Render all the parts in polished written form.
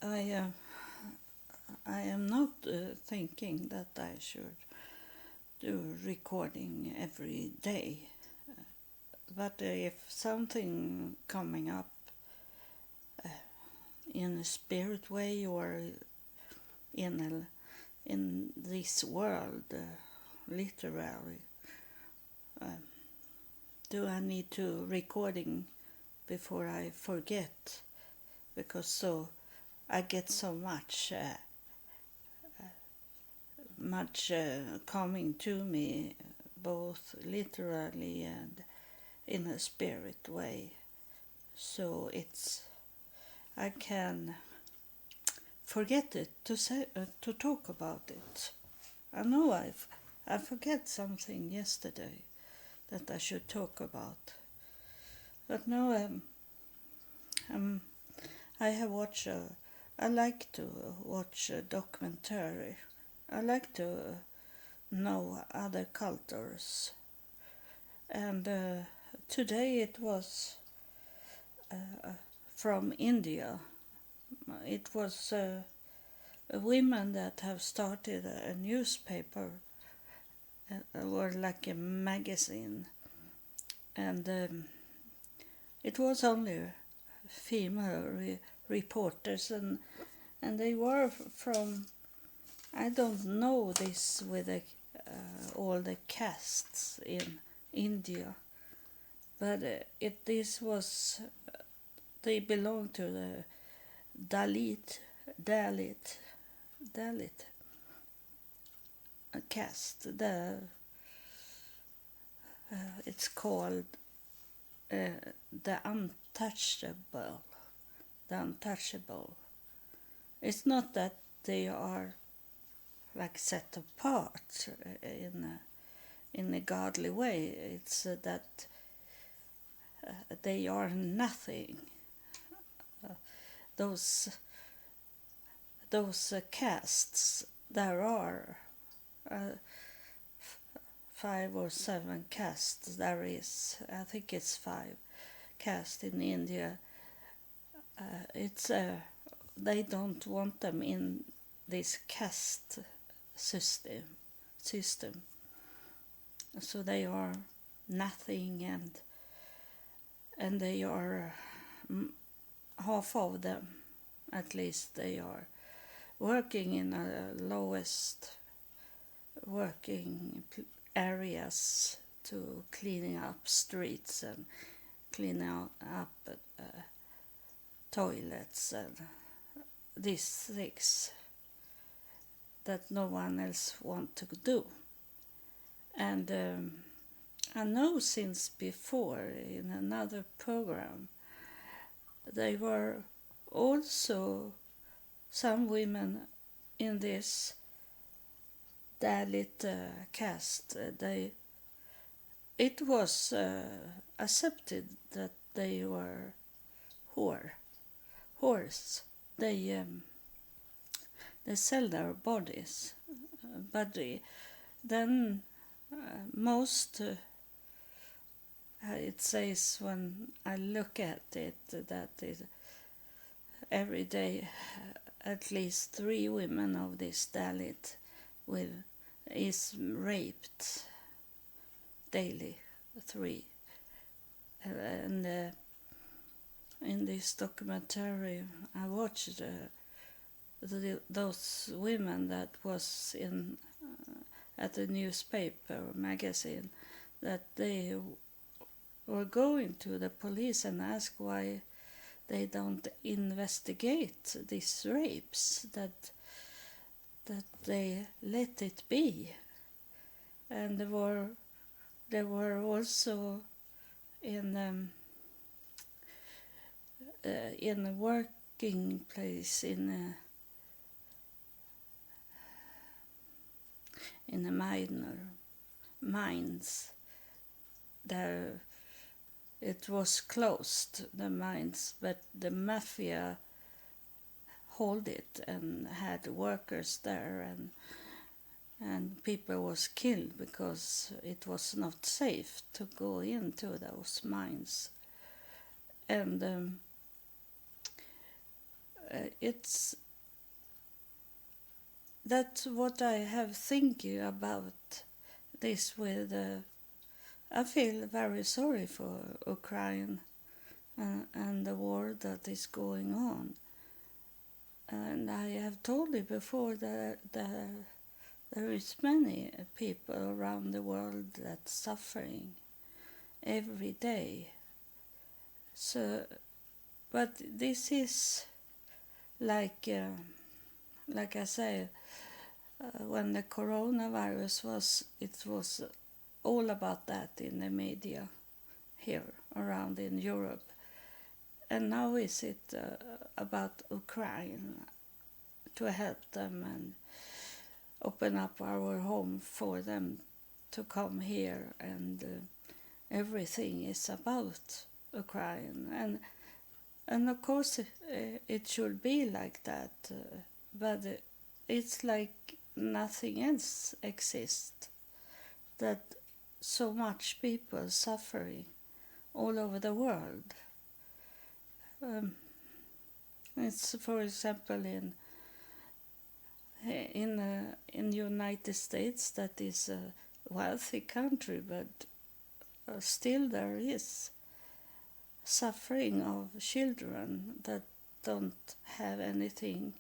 I I am not thinking that I should do recording every day, but if something coming up in a spirit way or in this world, literally, uh, do I need to recording before I forget? Because so I get so much coming to me, both literally and in a spirit way. So I can forget it to talk about it. I know I forget something yesterday that I should talk about, but no, I have watched. I like to watch a documentary. I like to know other cultures, and today it was from India. It was women that have started a newspaper or like a magazine, and it was only female reporters, and they were from, I don't know this with all the castes in India, but this was, they belong to the Dalit caste. It's called the untouchable. The untouchable. It's not that they are like set apart in a godly way. It's that they are nothing. Those castes, there are 5 or 7 castes. There is, I think it's 5 castes in India. It's they don't want them in this caste system. So they are nothing, and they are half of them, at least, they are working in the lowest working areas to cleaning up streets and cleaning up toilets and these things that no one else want to do. And I know since before in another program they were also some women in this Dalit caste. It was accepted that they were whores. They sell their bodies, but then most it says when I look at it that every day at least 3 women of this Dalit is raped daily, 3. And in this documentary I watched those women that was in at the newspaper magazine, that they were going to the police and ask why they don't investigate these rapes, that they let it be. And there were also in a working place in a mines. There it was closed, the mines, but the mafia hold it and had workers there, and people was killed because it was not safe to go into those mines. And it's that's what I have thinking about this with. I feel very sorry for Ukraine and the war that is going on. And I have told you before that there is many people around the world that's suffering every day. So, but this is like I say, when the coronavirus was, it was all about that in the media here around in Europe. And now is it about Ukraine, to help them and open up our home for them to come here, and everything is about Ukraine. And of course it should be like that, but it's like nothing else exists, that so much people suffering all over the world. It's, for example, in United States, that is a wealthy country, but still there is suffering of children that don't have anything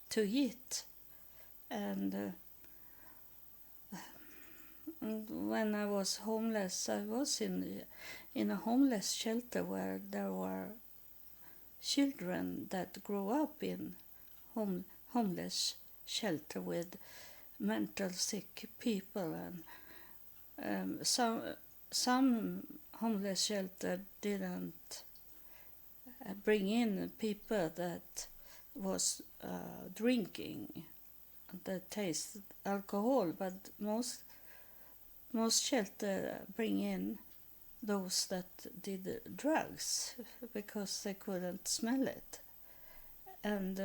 to eat. And when I was homeless, I was in a homeless shelter where there were children that grew up in homeless shelter with mental sick people, and some homeless shelter didn't bring in people that was drinking, that taste alcohol, but most shelter bring in those that did drugs because they couldn't smell it, and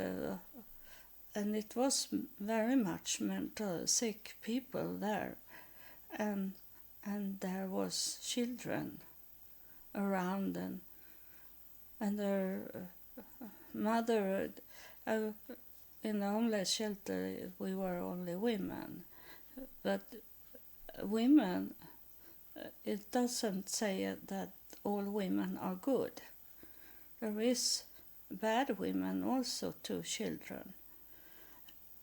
it was very much mental sick people there, and there was children around, and their mother. In the homeless shelter we were only women, but women, it doesn't say that all women are good. There is bad women also to children,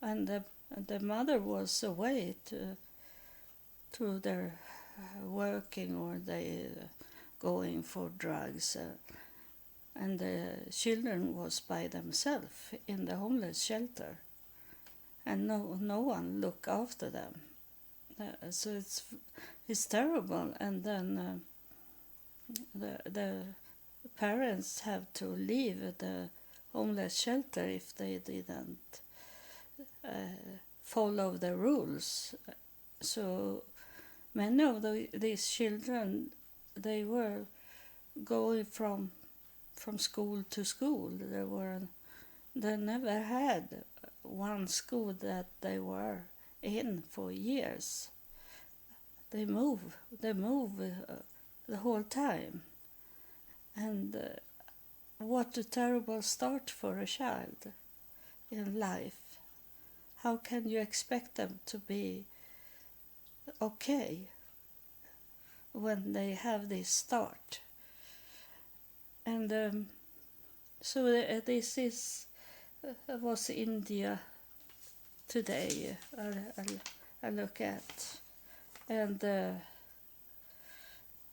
and the mother was away to their working, or they going for drugs, and the children was by themselves in the homeless shelter, and no one look after them. So it's terrible. And then the parents have to leave the homeless shelter if they didn't follow the rules. So many of these children, they were going from school to school. They never had one school that they were in for years. They move the whole time, and what a terrible start for a child in life. How can you expect them to be okay when they have this start? And so this is was India today. I look at, and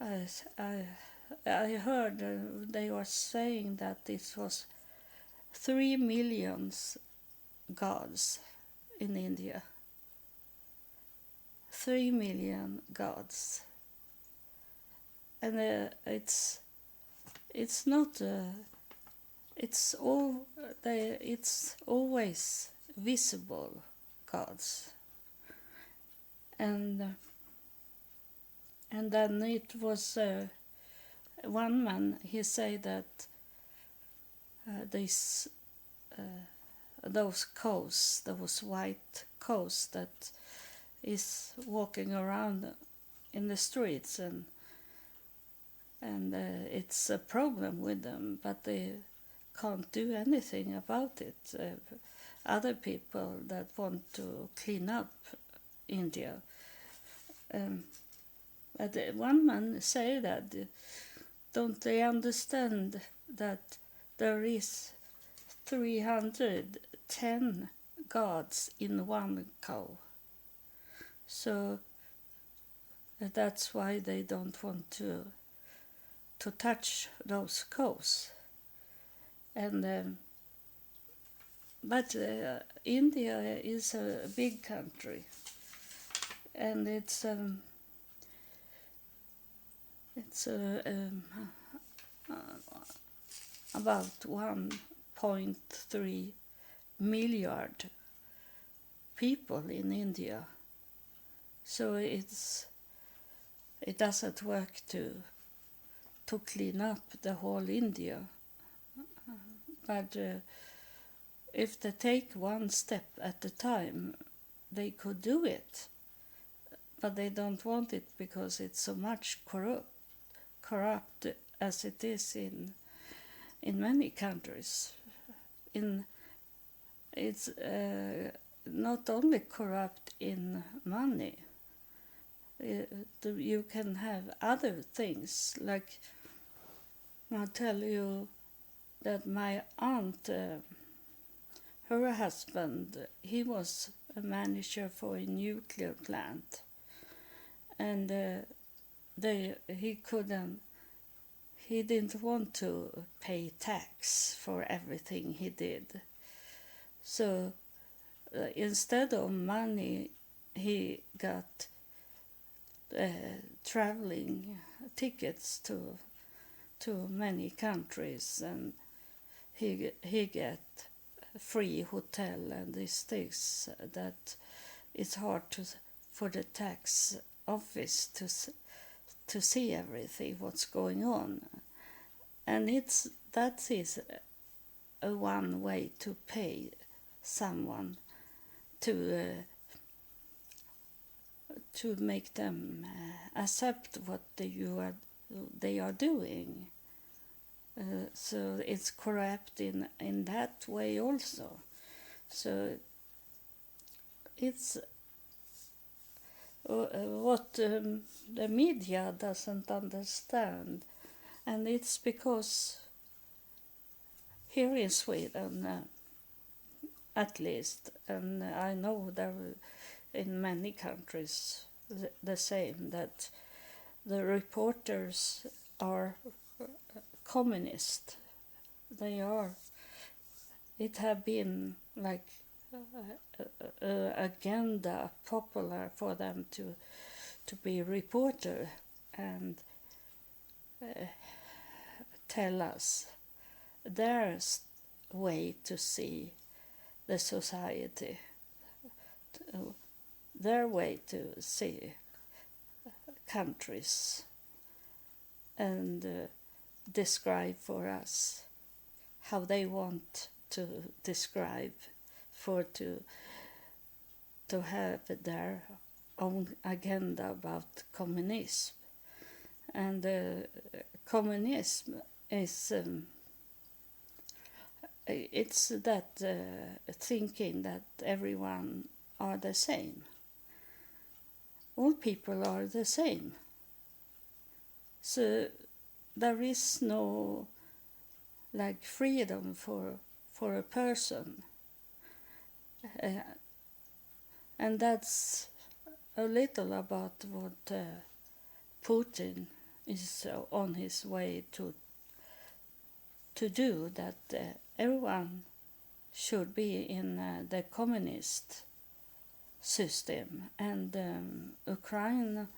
I heard they were saying that this was 3 million gods in India. 3 million gods, and it's not. It's always visible gods, and then it was one man. He said that those cows, those white cows that is walking around in the streets, and it's a problem with them, but can't do anything about it. Other people that want to clean up India. But one man say that, don't they understand that there is 310 gods in one cow? So that's why they don't want to touch those cows. And but India is a big country, and it's about 1.3 million people in India. So it doesn't work to clean up the whole India. But if they take one step at a time, they could do it. But they don't want it because it's so much corrupt as it is in many countries. It's not only corrupt in money. You can have other things, like I'll tell you that my aunt, her husband, he was a manager for a nuclear plant, and he didn't want to pay tax for everything he did. So instead of money, he got traveling tickets to many countries, and he get free hotel and these things that it's hard for the tax office to see everything what's going on, and that is a one way to pay someone to make them accept what they are doing. So it's corrupt in that way also. So it's what the media doesn't understand, and it's because here in Sweden, at least, and I know there in many countries the same, that the reporters are communist. They are. It have been like agenda popular for them to be reporter and tell us their way to see the society, their way to see countries, and describe for us how they want to describe to have their own agenda about communism. And communism is it's that thinking that everyone are the same. All people are the same. So there is no like freedom for a person. And that's a little about what Putin is on his way to do, that everyone should be in the communist system, and Ukraine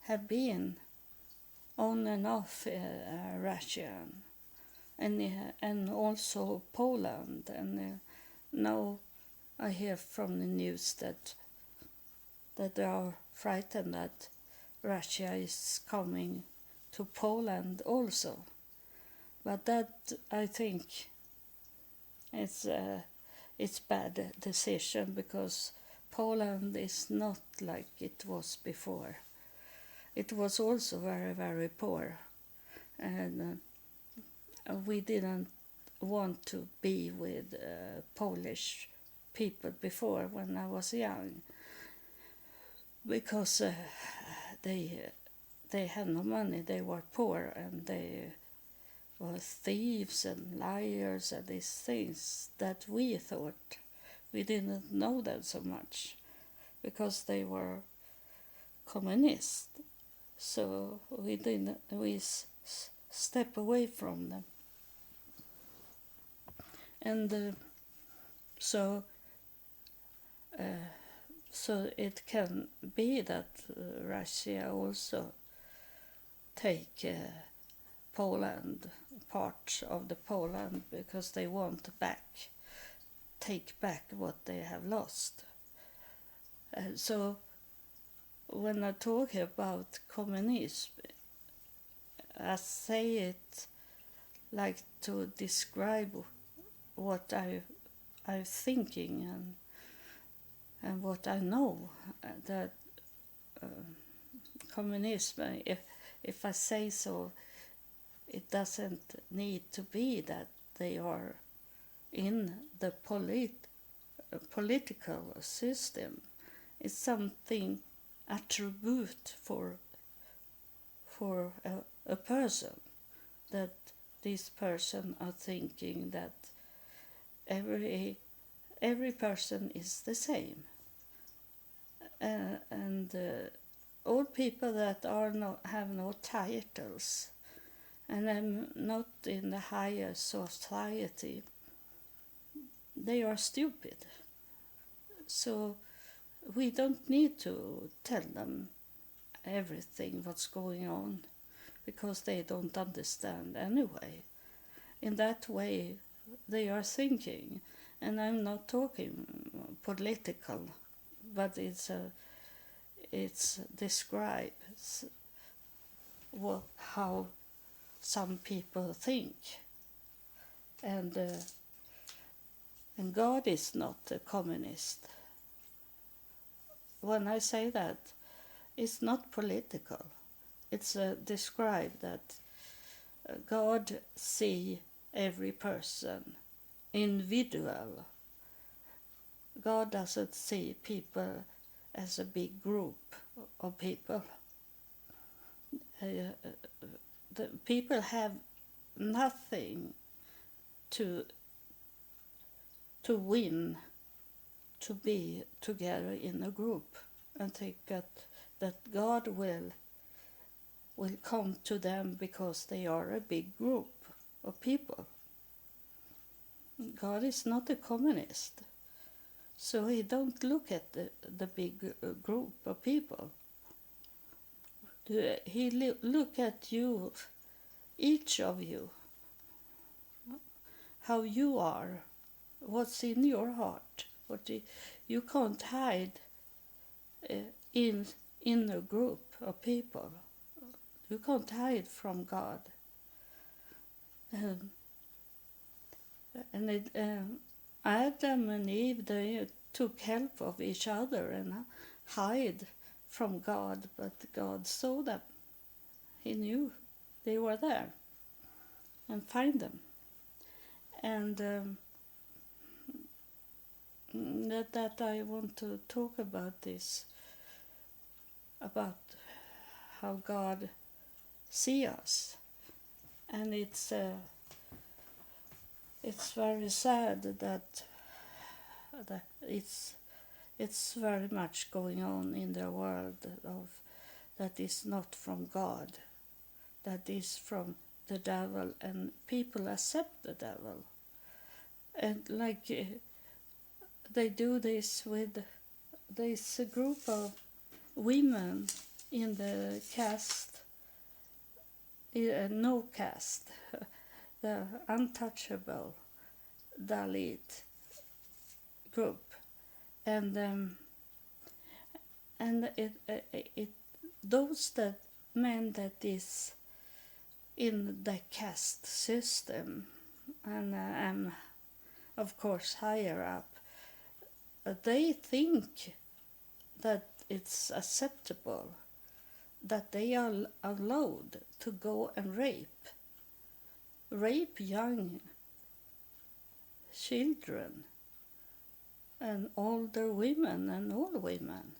have been on and off Russia, and also Poland, and now I hear from the news that they are frightened that Russia is coming to Poland also. But that, I think, it's bad decision, because Poland is not like it was before. It was also very, very poor, and we didn't want to be with Polish people before when I was young, because they had no money, they were poor, and they were thieves and liars and these things that we thought. We didn't know them so much because they were communist. So we step away from them. And so it can be that Russia also take Poland, part of the Poland, because they want take back what they have lost. So when I talk about communism, I say it like to describe what I'm thinking and what I know, that communism, if I say so, it doesn't need to be that they are in the political system. It's something attribute for a person, that this person are thinking that every person is the same, and all people that have no titles and are not in the higher society, they are stupid. So we don't need to tell them everything what's going on, because they don't understand anyway. In that way they are thinking, and I'm not talking political, but it's describes how some people think, and God is not a communist. When I say that, it's not political. It's described that God see every person individual. God doesn't see people as a big group of people. The people have nothing to win to be together in a group, and think that God will come to them because they are a big group of people. God is not a communist, so he don't look at the big group of people. He look at you, each of you, how you are, what's in your heart. You can't hide in a group of people. You can't hide from God. Adam and Eve, they took help of each other and hide from God, but God saw them. He knew they were there and find them. And that I want to talk about this, about how God sees us. And it's very sad that it's very much going on in the world that is not from God, that is from the devil, and people accept the devil. And like they do this with this group of women in the caste, no caste, the untouchable Dalit group, and it those that men that is in the caste system, and am of course higher up, they think that it's acceptable, that they are allowed to go and rape young children and older women and old women.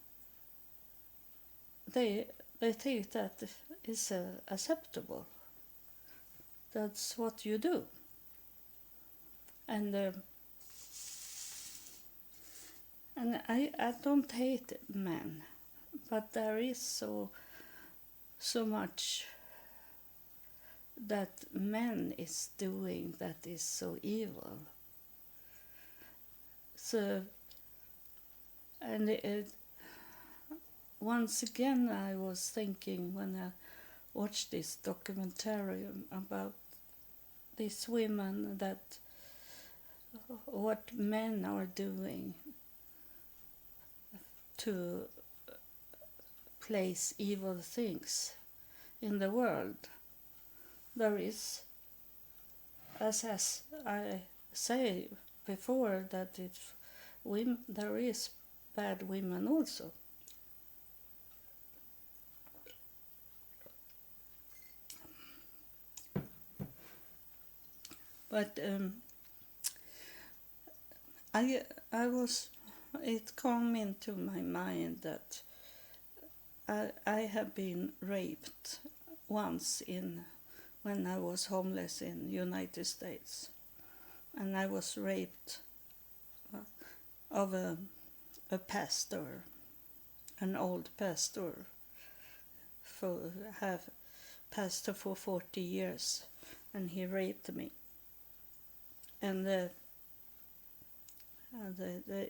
They think that is acceptable. That's what you do. And I don't hate men, but there is so much that men is doing that is so evil. So, and once again I was thinking when I watched this documentary about these women, that what men are doing to place evil things in the world. There is, as I say before, that there is bad women also. But it came into my mind that I have been raped once when I was homeless in the United States, and I was raped of a pastor, an old pastor, have pastor for 40 years, and he raped me. And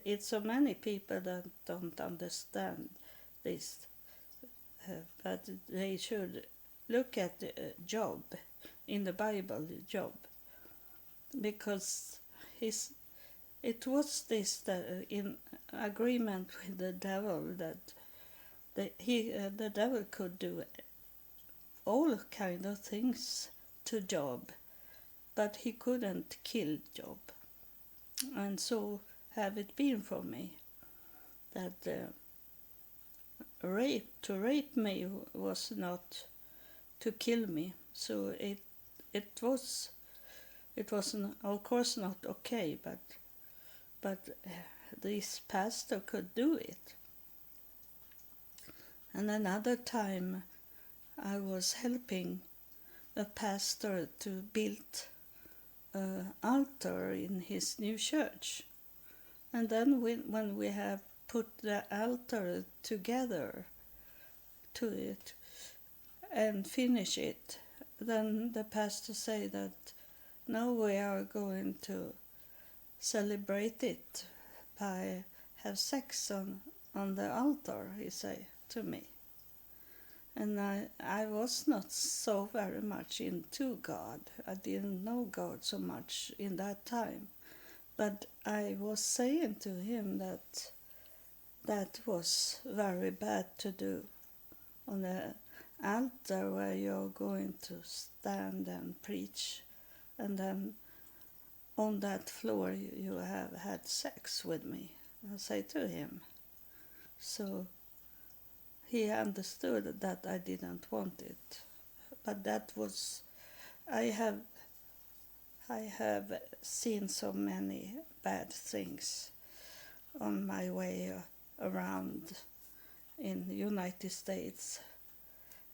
it's so many people that don't understand this, but they should look at Job in the Bible, Job, because it was this in agreement with the devil that the devil could do all kind of things to Job, but he couldn't kill Job. And so have it been for me that to rape me was not to kill me. So it was of course not okay, but this pastor could do it. And another time I was helping a pastor to build an altar in his new church. And then when we have put the altar together to it and finish it, then the pastor say that now we are going to celebrate it by have sex on the altar, he say to me. And I was not so very much into God. I didn't know God so much in that time. But I was saying to him that was very bad to do on the altar where you're going to stand and preach, and then on that floor you have had sex with me, I say to him. So he understood that I didn't want it. But that was, I have seen so many bad things on my way around in the United States,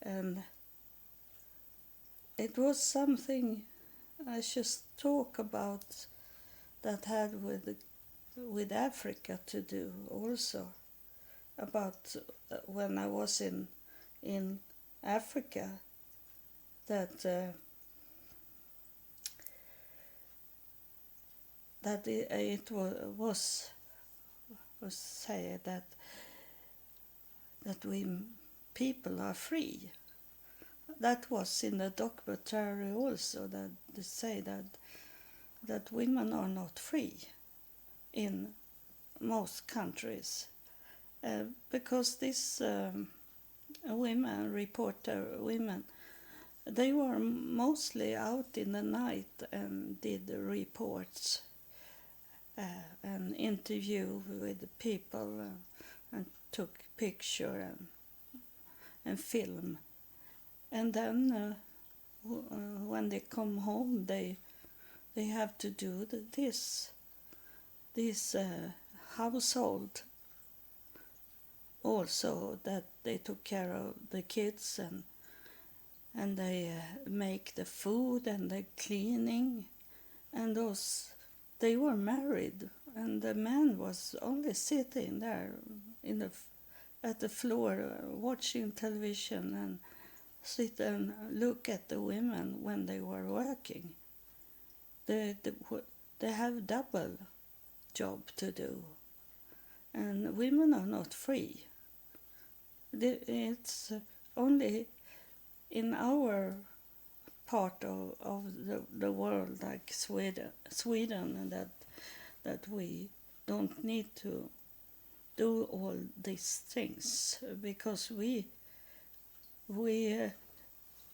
and it was something I should talk about that had with Africa to do also, about when I was in Africa, that it was said that we people are free. That was in the documentary also, that they say that women are not free in most countries, because these women, they were mostly out in the night and did the reports and interview with the people and took picture and film. And then when they come home, they have to do this this household also, that they took care of the kids, and they make the food and the cleaning, and those, they were married, and the man was only sitting there in the at the floor watching television, and sit and look at the women when they were working. They have double job to do, and women are not free. It's only in our part of the world, like Sweden, and that we don't need to do all these things, because we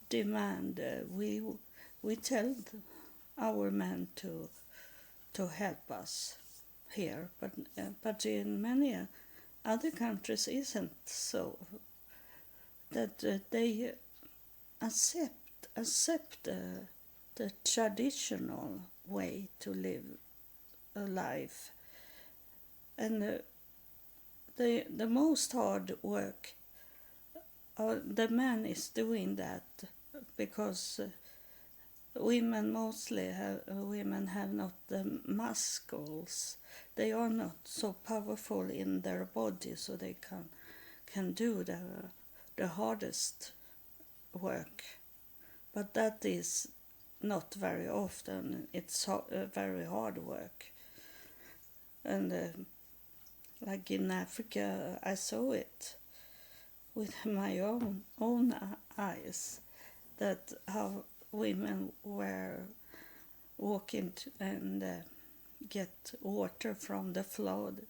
demand, we tell our men to help us here, but in many other countries isn't so, that they accept the traditional way to live a life, and the most hard work, the man is doing that, because women have not the muscles. They are not so powerful in their body, so they can do the hardest work. But that is not very often. It's very hard work. And like in Africa, I saw it with my own eyes, that how women were walking and get water from the flood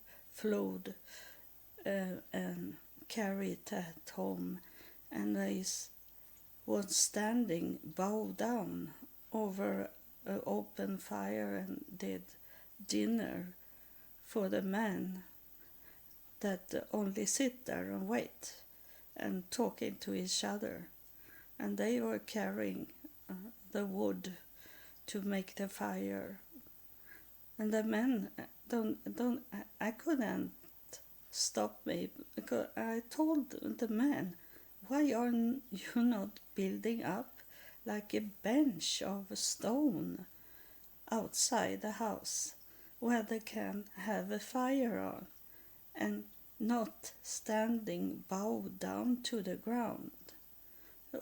and carry it at home, and they was standing bow down over an open fire and did dinner for the men that only sit there and wait and talking to each other, and they were carrying the wood to make the fire, and the men I couldn't stop me, because I told the man, why are you not building up like a bench of stone outside the house where they can have a fire on, and not standing bow down to the ground?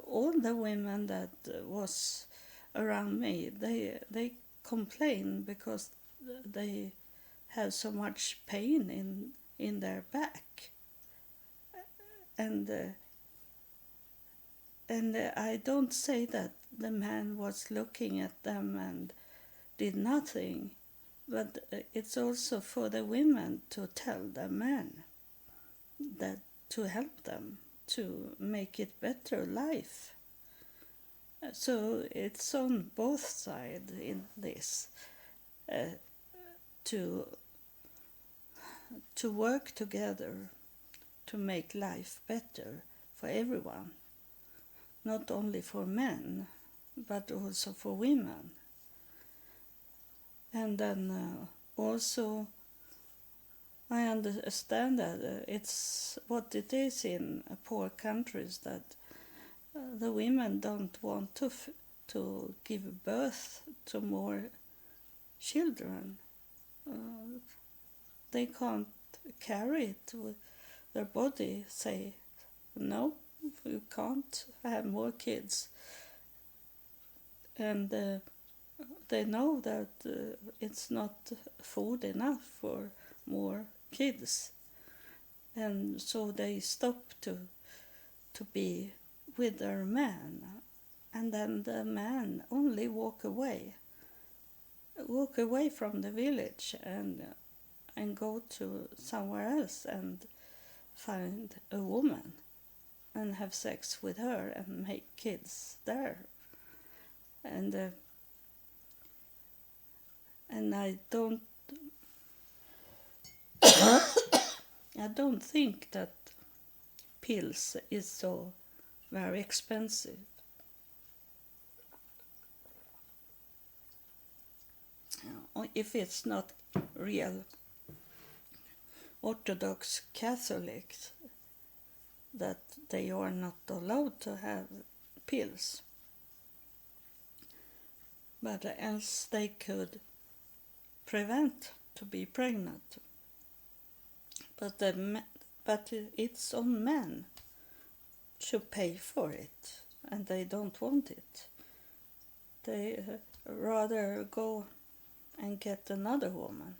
All the women that was around me, they complain because they have so much pain in their back, and I don't say that the man was looking at them and did nothing, but it's also for the women to tell the men that, to help them to make it better life. So it's on both sides in this, to work together to make life better for everyone, not only for men but also for women. And then also I understand that it's what it is in poor countries, that the women don't want to give birth to more children. They can't carry it with their body, say, no, you can't have more kids. And they know that it's not food enough for more kids, and so they stop to be with their man, and then the man only walk away from the village and go to somewhere else and find a woman and have sex with her and make kids there. And I don't I don't think that pills is so very expensive. If it's not real Orthodox Catholics that they are not allowed to have pills, but else they could prevent to be pregnant. But it's on men to pay for it, and they don't want it. They rather go and get another woman.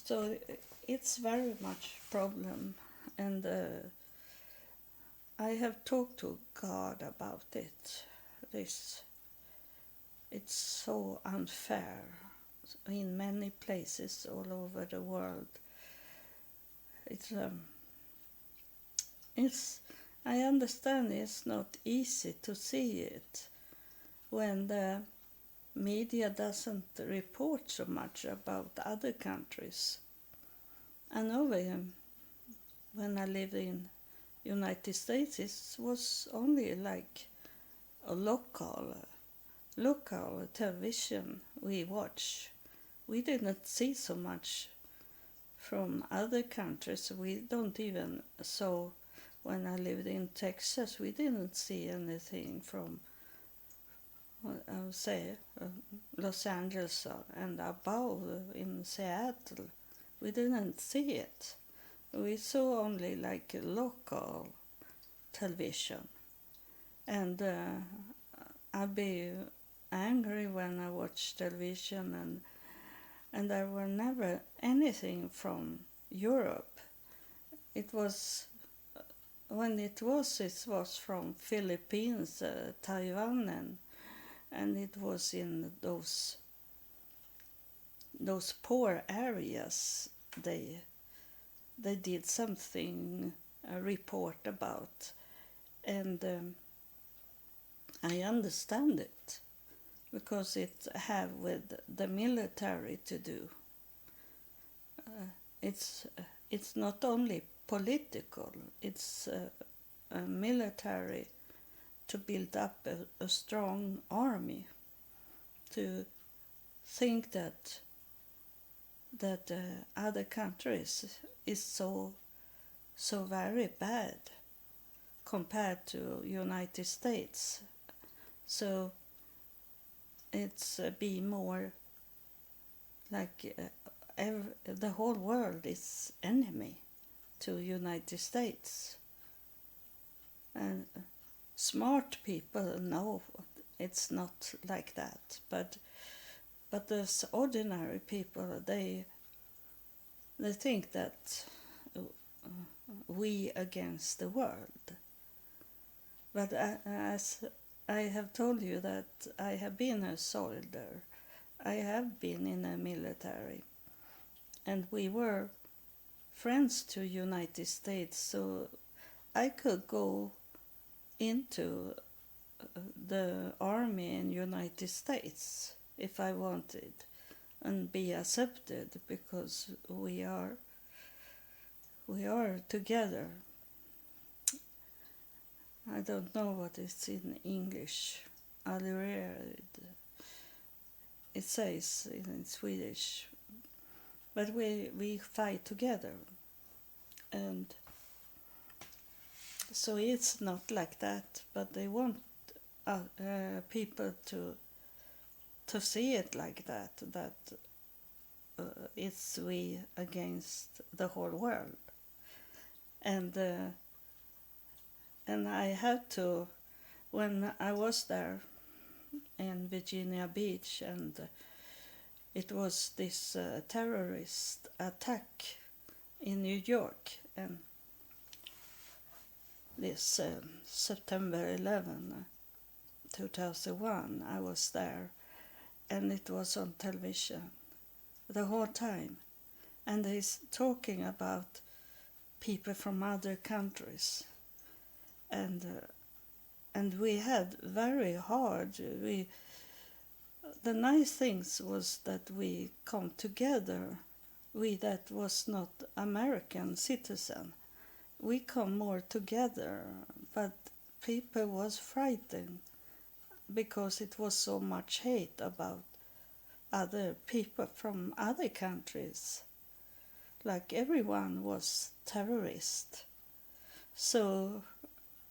So it's very much problem, and I have talked to God about it. It's so unfair in many places all over the world. I understand it's not easy to see it when the media doesn't report so much about other countries. I know when I lived in United States, it was only like a local television we watch. We didn't see so much from other countries. We don't even saw, when I lived in Texas, we didn't see anything from Los Angeles and above in Seattle. We didn't see it. We saw only like local television. And I'd be angry when I watched television, and there were never anything from Europe. It was it was from Philippines, Taiwan, and it was in those poor areas they did something, a report about, and I understand it because it have with the military to do. It's not only political, it's military to build up a strong army, to think that other countries is so very bad compared to United States. So it's be more like the whole world is enemy to United States. And smart people know it's not like that, but those ordinary people, they think that we against the world. But as I have told you that I have been a soldier, I have been in a military, and we were friends to United States, so I could go into the army in United States if I wanted and be accepted, because we are together. I don't know what it's in English. Allierad. It says in Swedish. But we fight together. And so it's not like that, but they want people to see it like that it's we against the whole world. And I had to, when I was there in Virginia Beach, and it was this terrorist attack in New York, and this September 11, 2001, I was there, and it was on television the whole time, and he's talking about people from other countries, and we had very hard. The nice things was that we come together. We that was not American citizen, we come more together, but people was frightened because it was so much hate about other people from other countries. Like everyone was terrorist. So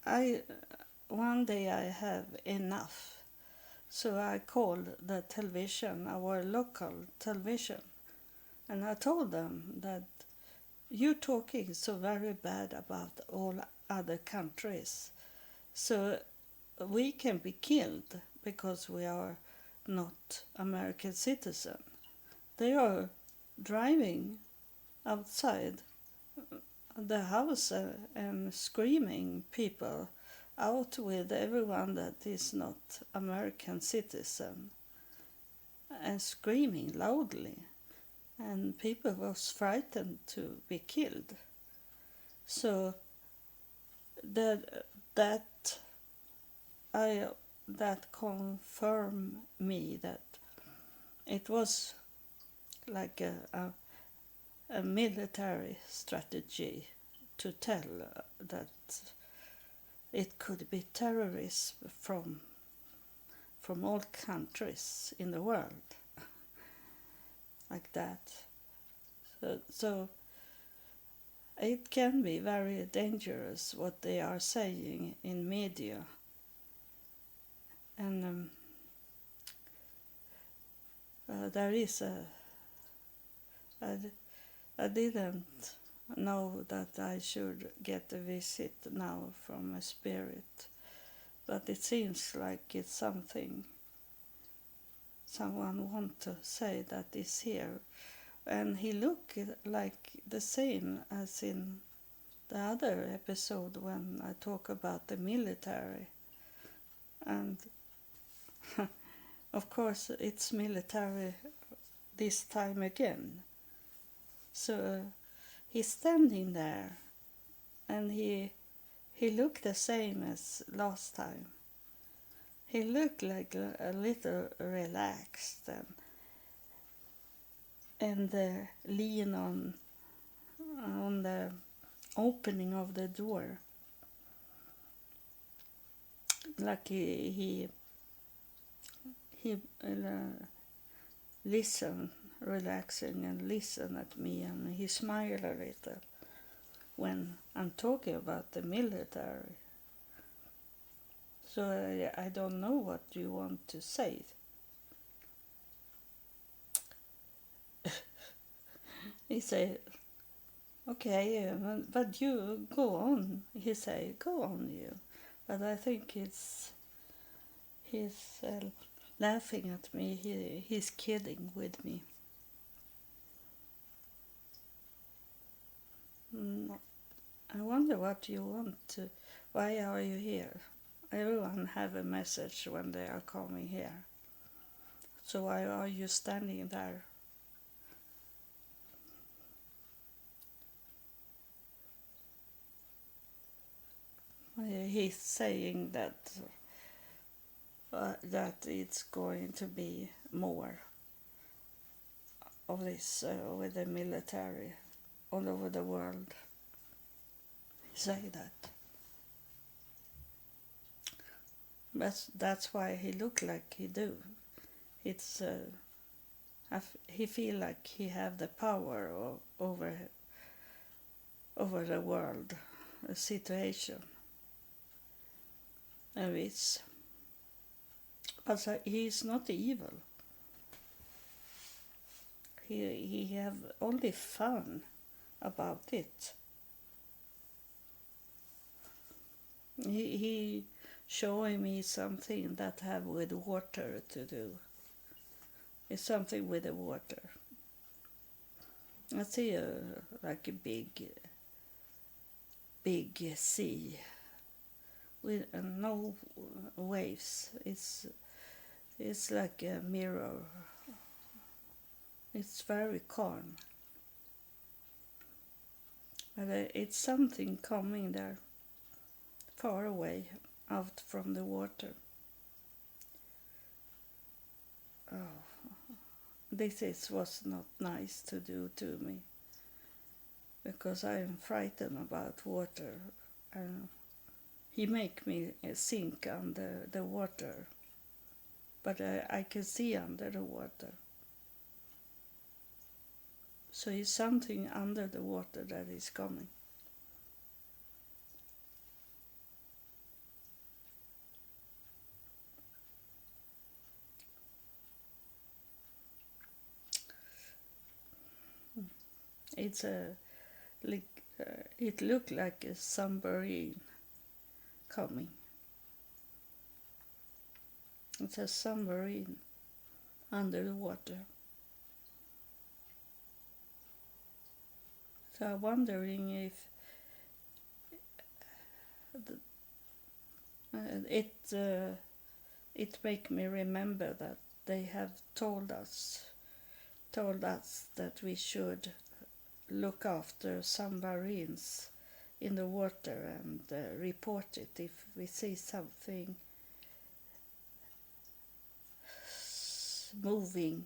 I one day I have enough. So I called the television, our local television, and I told them that you're talking so very bad about all other countries. So we can be killed because we are not American citizens. They are driving outside the house and screaming people out with everyone that is not American citizen and screaming loudly, and people was frightened to be killed. So that that I that confirmed me that it was like a military strategy to tell that it could be terrorists from all countries in the world, like that. So it can be very dangerous what they are saying in media, and there is I didn't know that I should get a visit now from a spirit, but it seems like it's something someone want to say that is here, and he looked like the same as in the other episode when I talk about the military, and of course it's military this time again. So he's standing there, and he looked the same as last time. He looked like a little relaxed and lean on the opening of the door, like he listen, relaxing and listen at me, and he smiled a little when I'm talking about the military. So I don't know what you want to say. He said, okay, but you go on. He said, go on you. But I think he's laughing at me. He's kidding with me. I wonder what you want to. Why are you here? Everyone have a message when they are coming here. So why are you standing there? He's saying that it's going to be more of this with the military all over the world. He say that. But that's why he look like he do. It's he feel like he have the power over the world situation. And it's, but he is not evil. He have only fun about it. He showing me something that have with water to do. It's something with the water. I see like a big sea with no waves. It's like a mirror. It's very calm. But it's something coming there, far away, out from the water. Oh, was not nice to do to me, because I am frightened about water, and he make me sink under the water, but I can see under the water. So it's something under the water that is coming. It's a like it looked like a submarine coming. It's a submarine under the water. So I'm wondering if it it make me remember that they have told us that we should look after submarines in the water and report it if we see something moving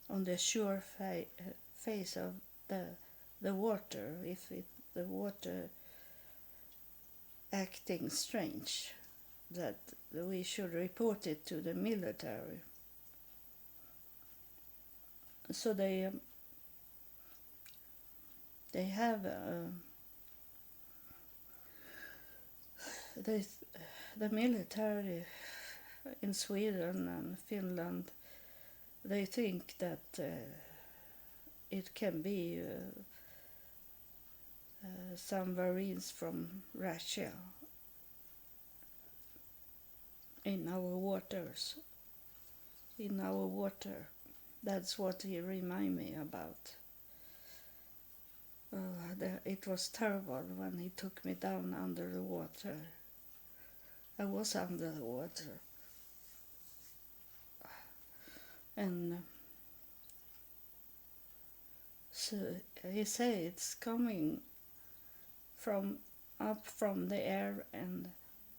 on the shore face of the water, if the water acting strange, that we should report it to the military. So they have the military in Sweden and Finland. They think that it can be submarines from Russia in our waters. In our water. That's what he reminded me about. It was terrible when he took me down under the water. I was under the water. And so he said it's coming from up from the air and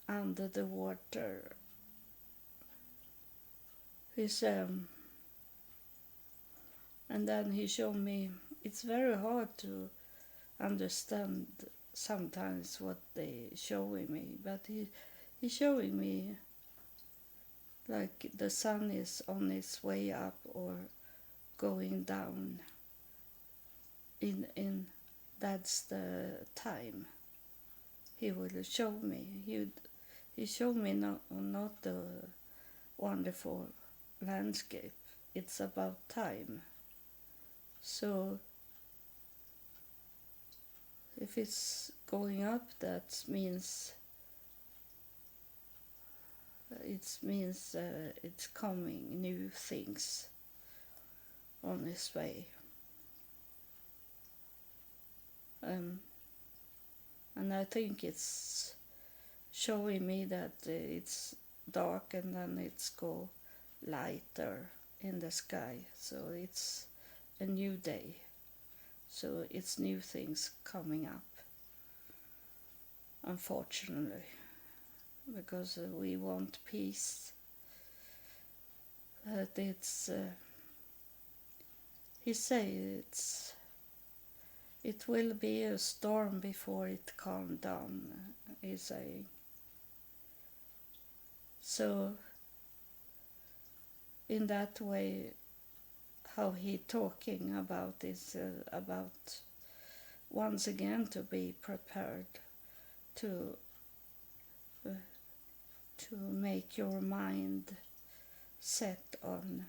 under the water. And then he showed me, it's very hard to understand sometimes what they showing me, but he's showing me like the sun is on its way up or going down. In that's the time he will show me. He showed me not the wonderful landscape. It's about time. So if it's going up, that means it's coming new things on its way. And I think it's showing me that it's dark and then it's go lighter in the sky. So it's a new day. So it's new things coming up. Unfortunately, because we want peace. But he say it will be a storm before it calms down, he's saying. So in that way, how he talking about is about once again to be prepared to make your mind set on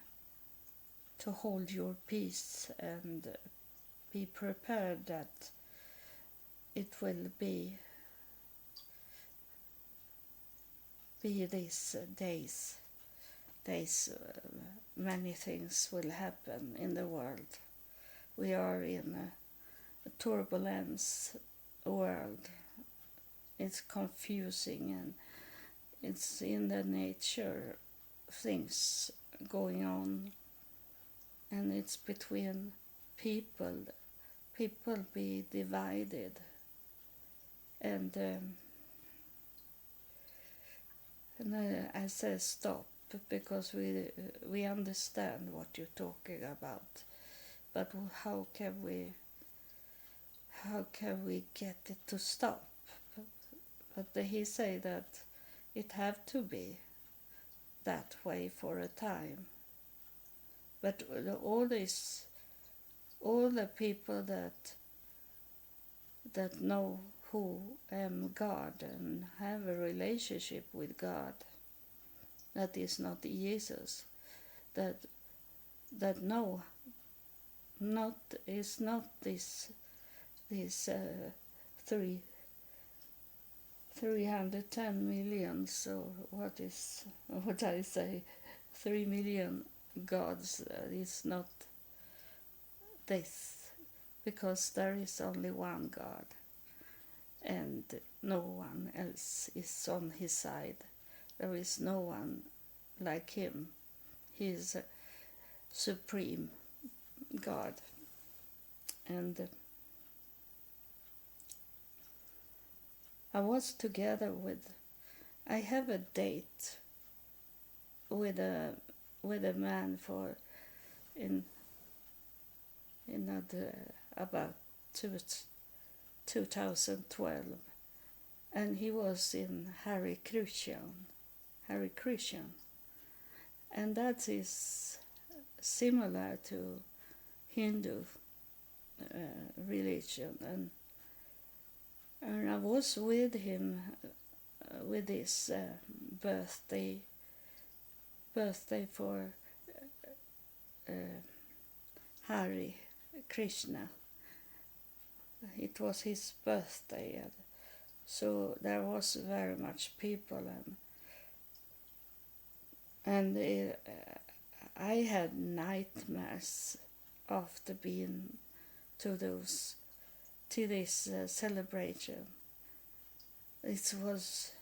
to hold your peace and be prepared that it will be these days many things will happen in the world. We are in a turbulence world. It's confusing and it's in the nature things going on, and it's between people be divided, and I say stop because we understand what you're talking about, but how can we get it to stop? But he say that it have to be that way for a time. But all all the people that know who am God and have a relationship with God, that is not Jesus, that know not is not this 310 million, so what I say, 3 million gods, is not this, because there is only one God and no one else is on his side. There is no one like him. He is a supreme God. And I was together I have a date with a man for in about 2012, and he was in Hare Krishna, and that is similar to Hindu religion, and I was with him with his birthday for Hare Krishna. It was his birthday, and so there was very much people, and I had nightmares after being to this celebration. It was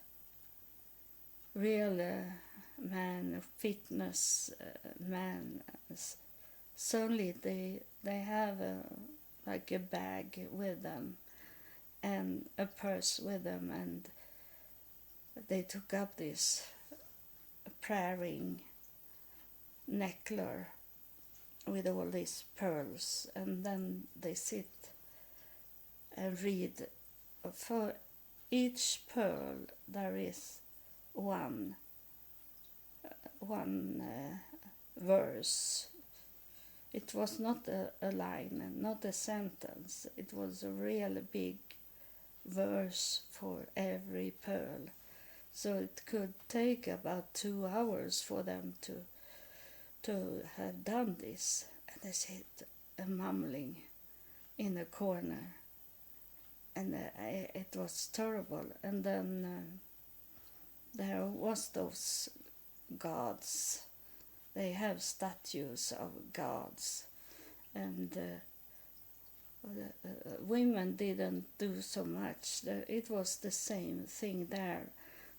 real man of fitness, man. Suddenly they have like a bag with them and a purse with them, and they took up this prayer ring necklace with all these pearls, and then they sit and read. For each pearl there is one verse. It was not a line and not a sentence. It was a really big verse for every pearl. So it could take about 2 hours for them to have done this. And they sit mumbling in a corner. And it was terrible. And then there was those gods. They have statues of gods, and women didn't do so much. It was the same thing there,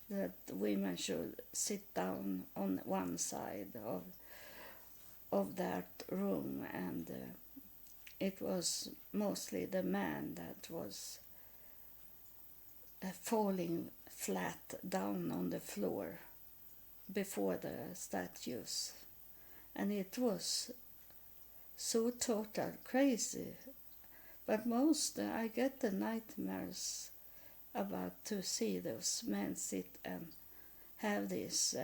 that women should sit down on one side of that room, and it was mostly the man that was falling flat down on the floor before the statues. And it was so total crazy. But most I get the nightmares about to see those men sit and have this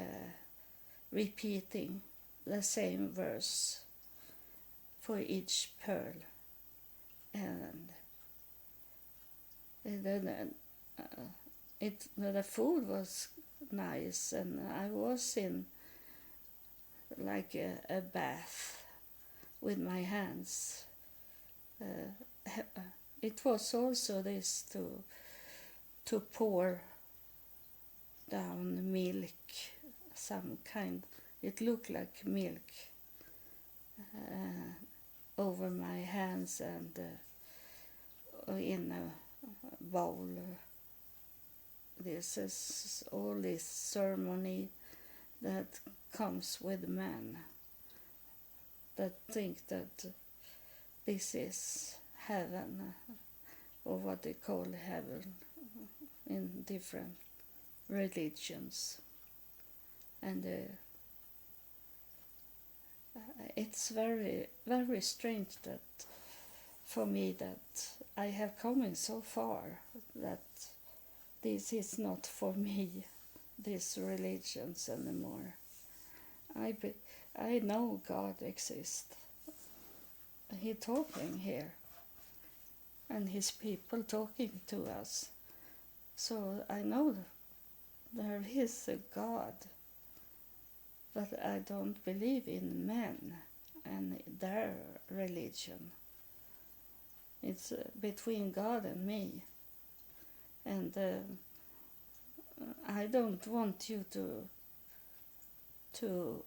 repeating the same verse for each pearl. And then the food was nice, and I was in like a bath with my hands. It was also this to pour down milk, some kind. It looked like milk over my hands and in a bowl. This is all this ceremony that comes with men that think that this is heaven, or what they call heaven in different religions. And it's very, very strange that for me that I have come so far that this is not for me, these religions anymore. I know God exists. he talking here, and his people talking to us. So I know there is a God, but I don't believe in men and their religion. It's between God and me, and I don't want you to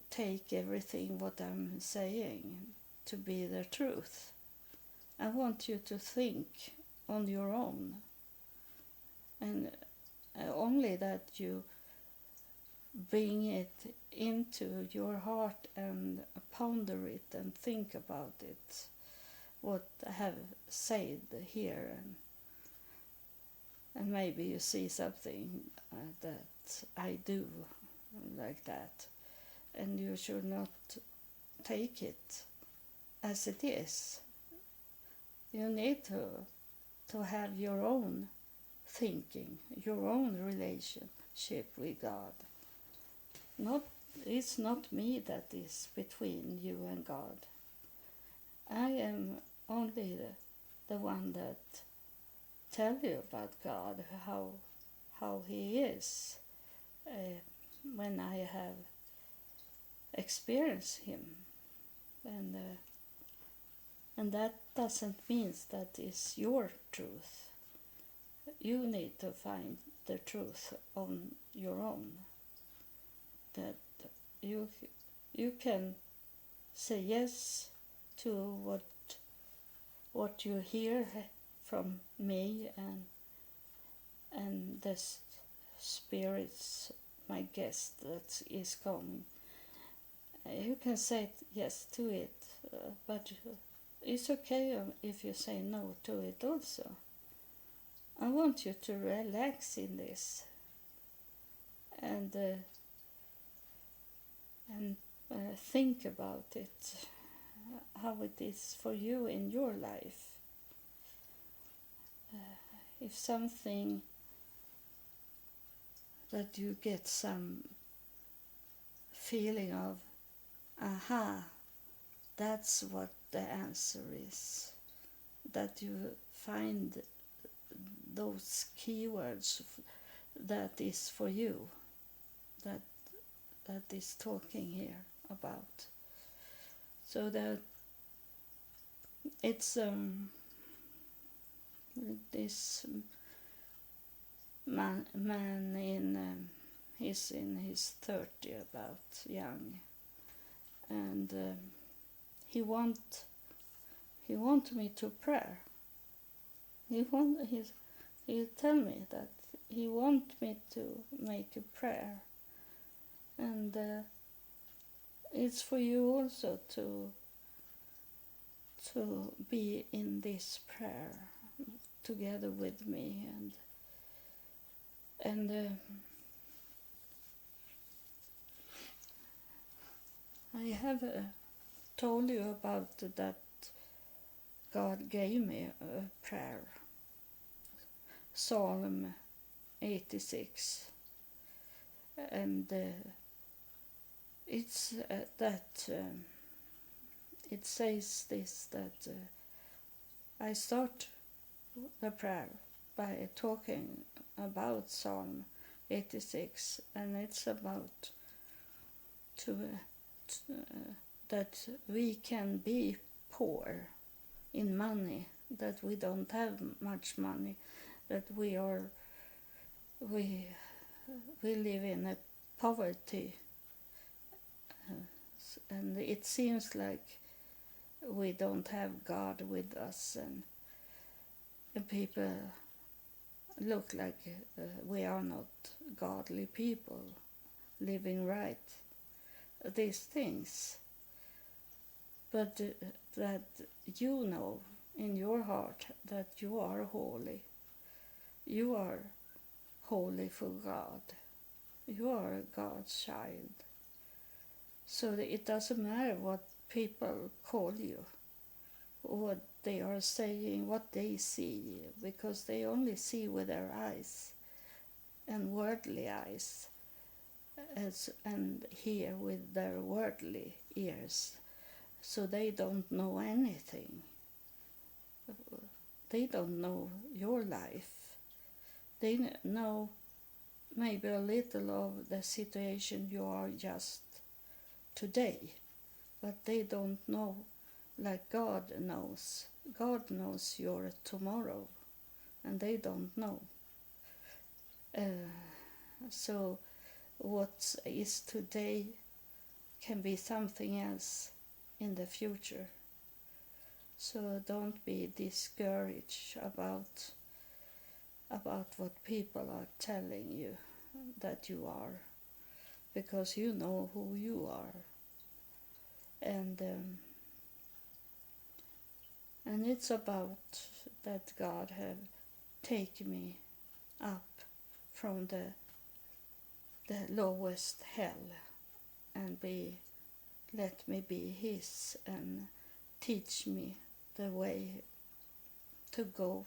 take everything what I'm saying to be the truth. I want you to think on your own, and only that you bring it into your heart and ponder it and think about it, what I have said here, and maybe you see something that I do like that, and you should not take it as it is. You need to have your own thinking, your own relationship with God. It's not me that is between you and God. I am only the one that tell you about God, how He is, when I have experienced Him, and that doesn't mean that is your truth. You need to find the truth on your own. That you can say yes to what you hear from me and the spirits, my guest that is coming. You can say yes to it, but it's okay if you say no to it also. I want you to relax in this and think about it, how it is for you in your life. If something that you get some feeling of, aha, that's what the answer is, that you find those keywords that is for you, that is talking here about. So that it's this man in he's in his 30, about young, and he want me to pray. He tell me that he want me to make a prayer, and it's for you also to be in this prayer together with me, and I have told you about that God gave me a prayer, Psalm 86, and it's that it says this, that I start the prayer by talking about Psalm 86, and it's about that we can be poor in money, that we don't have much money, that we live in a poverty, and it seems like we don't have God with us, and people look like we are not godly people living right these things, but that you know in your heart that you are holy. You are holy for God. You are God's child. So that it doesn't matter what people call you, what they are saying, what they see, because they only see with their eyes and worldly eyes, and hear with their worldly ears. So they don't know anything. They don't know your life. They know maybe a little of the situation you are just today, but they don't know like God knows. God knows your tomorrow, and they don't know. So what is today can be something else in the future. So don't be discouraged about what people are telling you that you are, because you know who you are. And it's about that God have taken me up from the lowest hell and let me be His and teach me the way to go.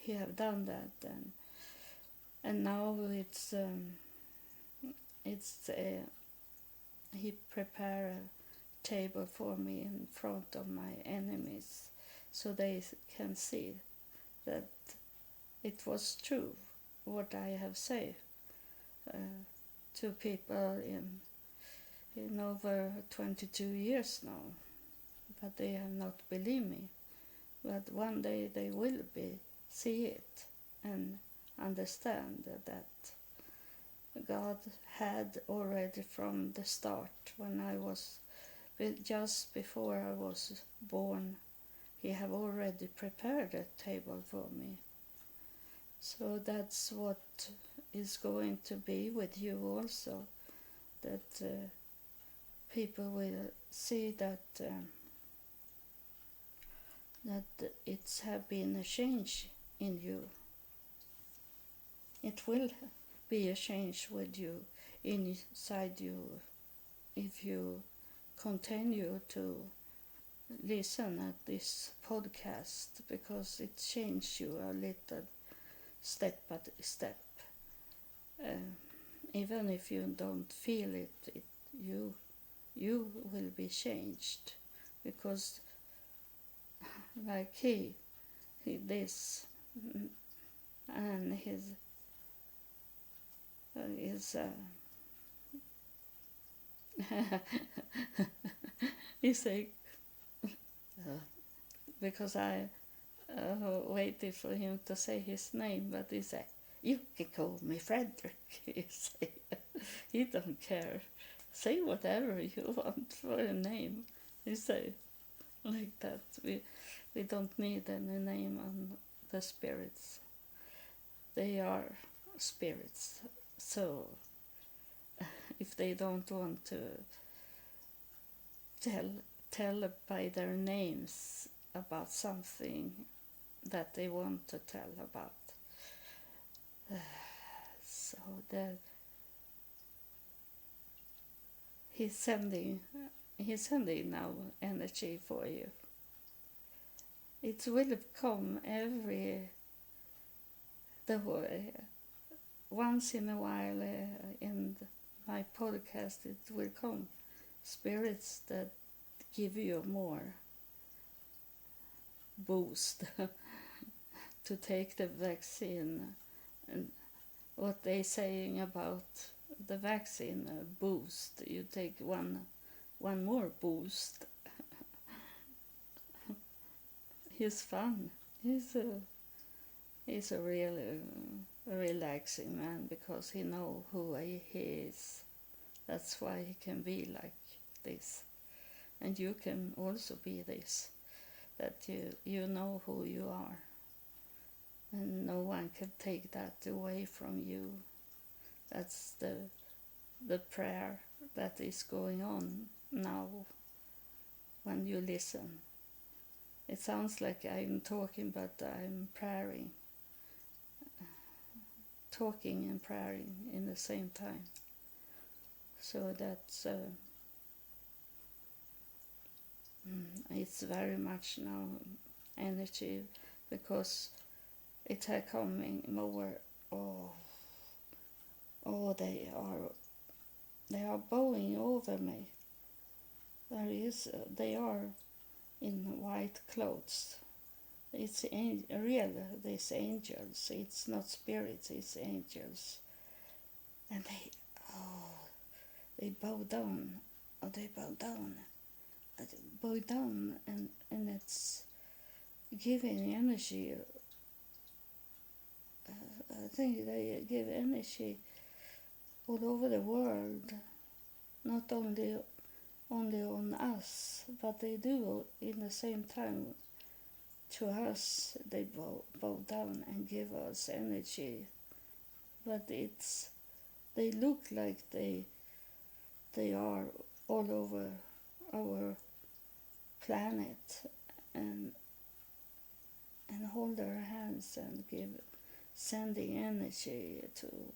He have done that, and now He prepare a table for me in front of my enemies, so they can see that it was true what I have said to people in over 22 years now, but they have not believed me. But one day they will see it and understand that God had already from the start, when I was just before I was born, He have already prepared a table for me. So that's what is going to be with you also, that people will see that it's have been a change in you. It will be a change with you, inside you, if you continue to listen at this podcast, because it changes you a little step by step. Even if you don't feel it, you will be changed, because like he this and his he say because I waited for him to say his name, but he said, "You can call me Frederick." He say, he don't care. Say whatever you want for a name. He say like that. We don't need any name on the spirits. They are spirits. So if they don't want to tell by their names about something that they want to tell about, so that he's sending now energy for you. It will come once in a while in my podcast. It will come spirits that give you more boost to take the vaccine. And what they saying about the vaccine boost, you take one more boost. He's fun. He's a really relaxing man, because he know who he is. That's why he can be like this, and you can also be this, that you know who you are, and no one can take that away from you. That's the prayer that is going on now when you listen. It sounds like I'm talking, but I'm praying, talking and praying in the same time. So that's it's very much now energy, because it had coming more. They are bowing over me. they are in white clothes. It's real, these angels. It's not spirits, it's angels. And they bow down, they bow down, and it's giving energy. I think they give energy all over the world, not only on us, but they do in the same time to us. They bow down and give us energy, but they look like they are all over our planet, and hold their hands and sending energy to.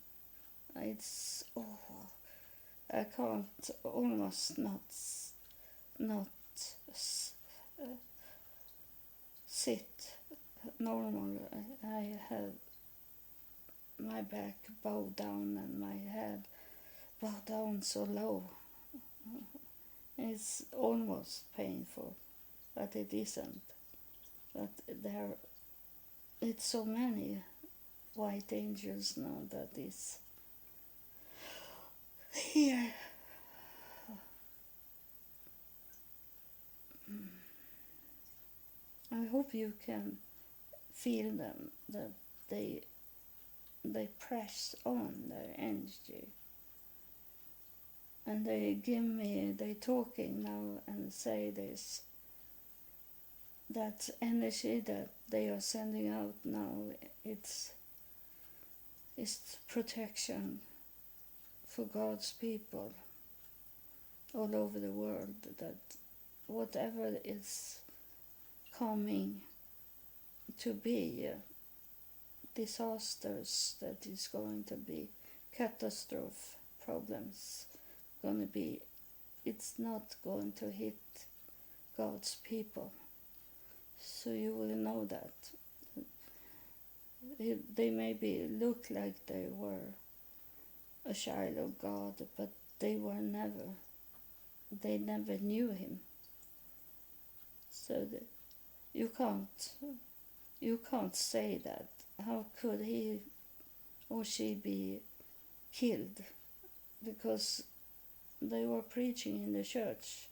It's I can't almost not sit normal. I have my back bowed down and my head bowed down so low. It's almost painful, but it isn't. But it's so many white angels now that is here. I hope you can feel them, that they press on their energy, and they talking now and say this, that energy that they are sending out now, it's protection for God's people all over the world, that whatever is coming to be disasters, that is going to be catastrophe problems, going to be, it's not going to hit God's people. So you will know that. They maybe look like they were a child of God, but they never knew him. So that you can't say that. How could he or she be killed? Because they were preaching in the church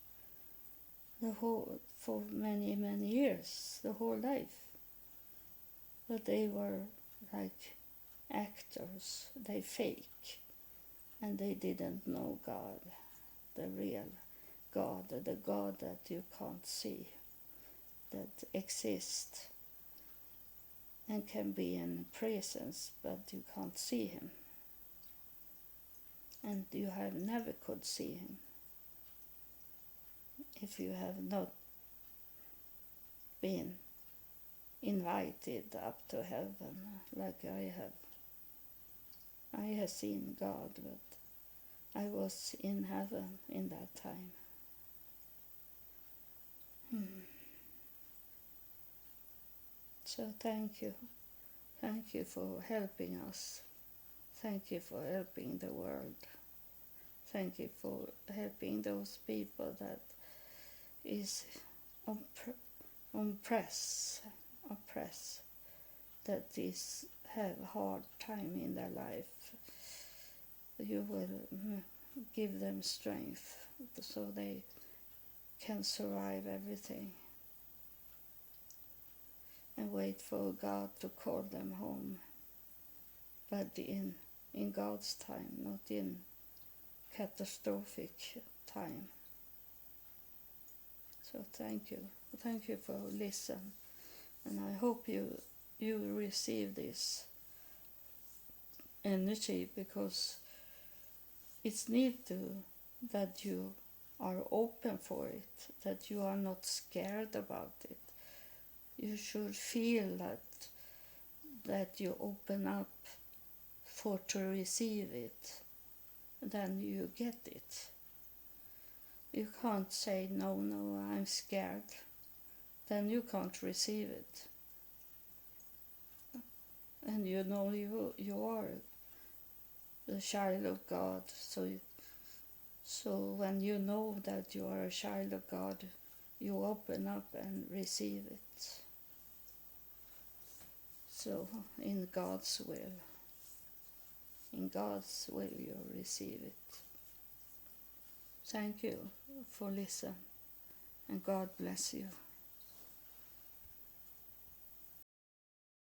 for many years, the whole life. But they were like actors, they fake, and they didn't know God, the real God, the God that you can't see, that exists and can be in presence, but you can't see him. And you have never could see him if you have not been invited up to heaven like I have. I have seen God, but I was in heaven in that time. So thank you. Thank you for helping us. Thank you for helping the world. Thank you for helping those people that is oppressed, that is have hard time in their life. You will give them strength so they can survive everything and wait for God to call them home, but in God's time, not in catastrophic time. So thank you for listening, and I hope you receive this energy, because it's need that you are open for it, that you are not scared about it. You should feel that you open up to receive it, then you get it. You can't say no, I'm scared, then you can't receive it. And you know you are the child of God, so So when you know that you are a child of God, you open up and receive it. So in God's will you receive it. Thank you for listening, and God bless you.